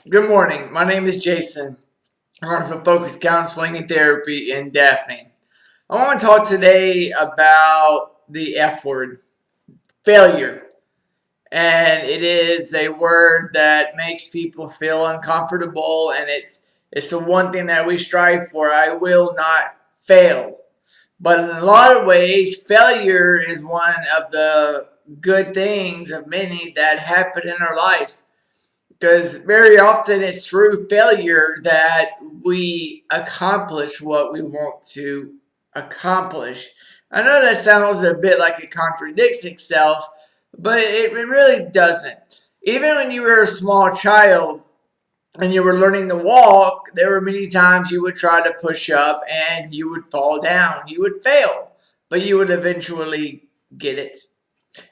Good morning. My name is Jason. I'm from Focus Counseling and Therapy in Daphne. I want to talk today about the F word, failure. And it is a word that makes people feel uncomfortable, and it's the one thing that we strive for. I will not fail. But in a lot of ways, failure is one of the good things of many that happen in our life. Because very often it's through failure that we accomplish what we want to accomplish. I know that sounds a bit like it contradicts itself, but it really doesn't. Even when you were a small child and you were learning to walk, there were many times you would try to push up and you would fall down. You would fail, but you would eventually get it.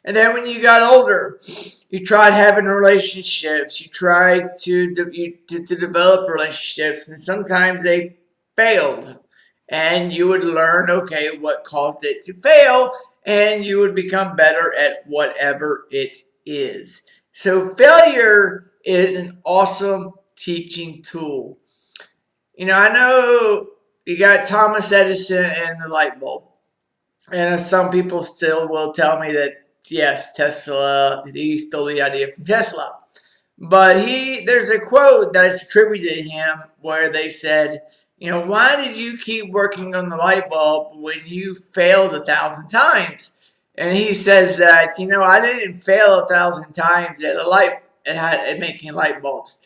And then when you got older, you tried having relationships. You tried to develop relationships, and sometimes they failed. And you would learn, okay, what caused it to fail, and you would become better at whatever it is. So failure is an awesome teaching tool. I know you got Thomas Edison and the light bulb. And some people still will tell me that yes, Tesla, he stole the idea from Tesla. But there's a quote that is attributed to him where they said, why did you keep working on the light bulb when you failed 1,000 times? And he says that, I didn't fail 1,000 times at making light bulbs.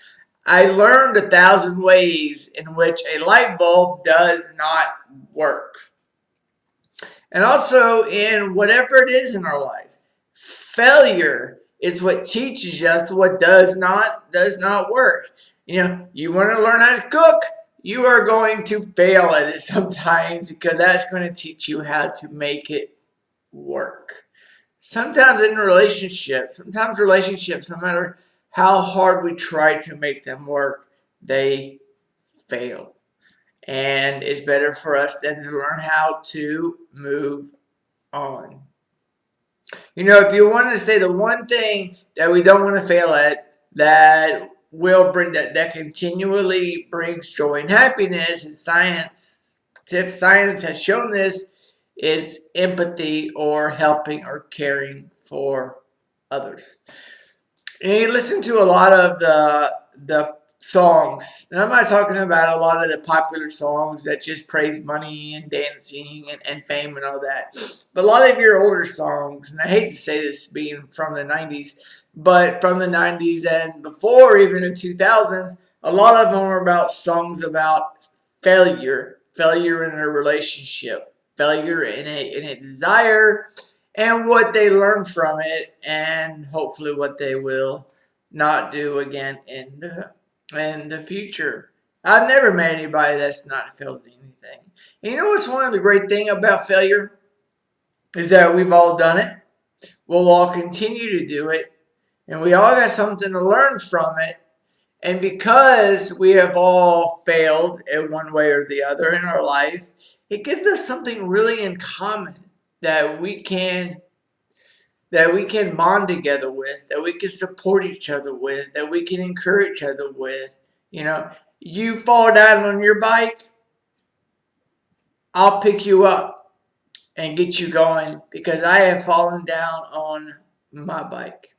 I learned 1,000 ways in which a light bulb does not work. And also in whatever it is in our life. Failure is what teaches us what does not work. You want to learn how to cook, you are going to fail at it sometimes because that's going to teach you how to make it work. Sometimes relationships, no matter how hard we try to make them work, they fail. And it's better for us then to learn how to move on. If you want to say the one thing that we don't want to fail at, that continually brings joy and happiness, and science has shown this, is empathy or helping or caring for others. And you listen to a lot of the songs, and I'm not talking about a lot of the popular songs that just praise money and dancing and fame and all that, but a lot of your older songs, and I hate to say this being from the 90s, but from the 90s and before, even the 2000s, a lot of them are about songs about failure in a relationship, failure in a desire, and what they learn from it, and hopefully what they will not do again in the future. I've never met anybody that's not failed at anything. And you know what's one of the great thing about failure is that we've all done it. We'll all continue to do it, and we all got something to learn from it. And because we have all failed in one way or the other in our life, it gives us something really in common that we can bond together with, that we can support each other with, that we can encourage each other with. You fall down on your bike, I'll pick you up and get you going because I have fallen down on my bike.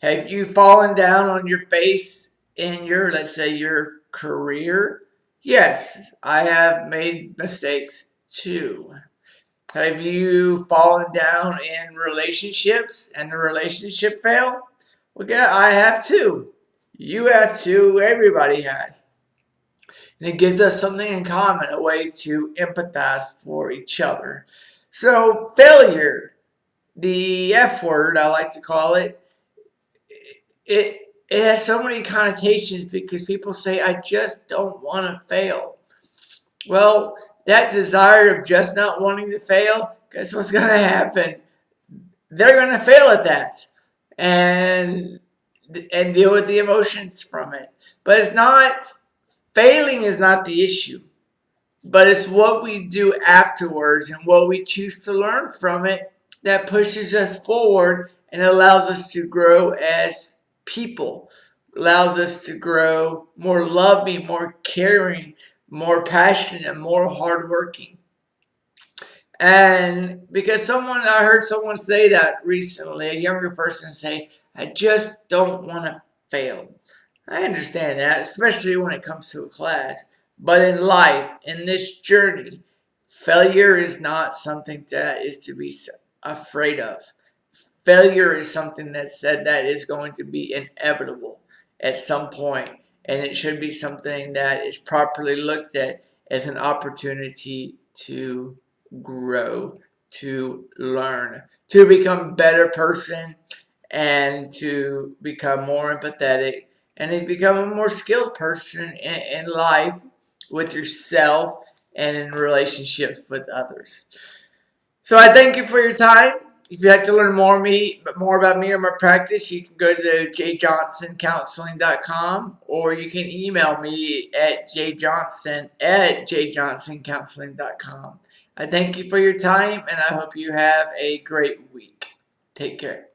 Have you fallen down on your face in let's say, your career? Yes, I have made mistakes too. Have you fallen down in relationships and the relationship failed? Well, yeah, I have too. You have too. Everybody has. And it gives us something in common, a way to empathize for each other. So, failure, the F word, I like to call it, it has so many connotations because people say, I just don't want to fail. Well, that desire of just not wanting to fail, guess what's going to happen? They're going to fail at that and deal with the emotions from it. But failing is not the issue, but it's what we do afterwards and what we choose to learn from it that pushes us forward and allows us to grow as people. allows us to grow more loving, more caring, more passionate, more hardworking. And because I heard someone say that recently, a younger person say, I just don't want to fail. I understand that, especially when it comes to a class. But in life, in this journey, failure is not something that is to be afraid of. Failure is something that is going to be inevitable at some point, and it should be something that is properly looked at as an opportunity to grow, to learn, to become a better person, and to become more empathetic, and to become a more skilled person in life with yourself and in relationships with others. So I thank you for your time. If you'd like to learn more about me or my practice, you can go to jjohnsoncounseling.com, or you can email me at jjohnson@jjohnsoncounseling.com. I thank you for your time, and I hope you have a great week. Take care.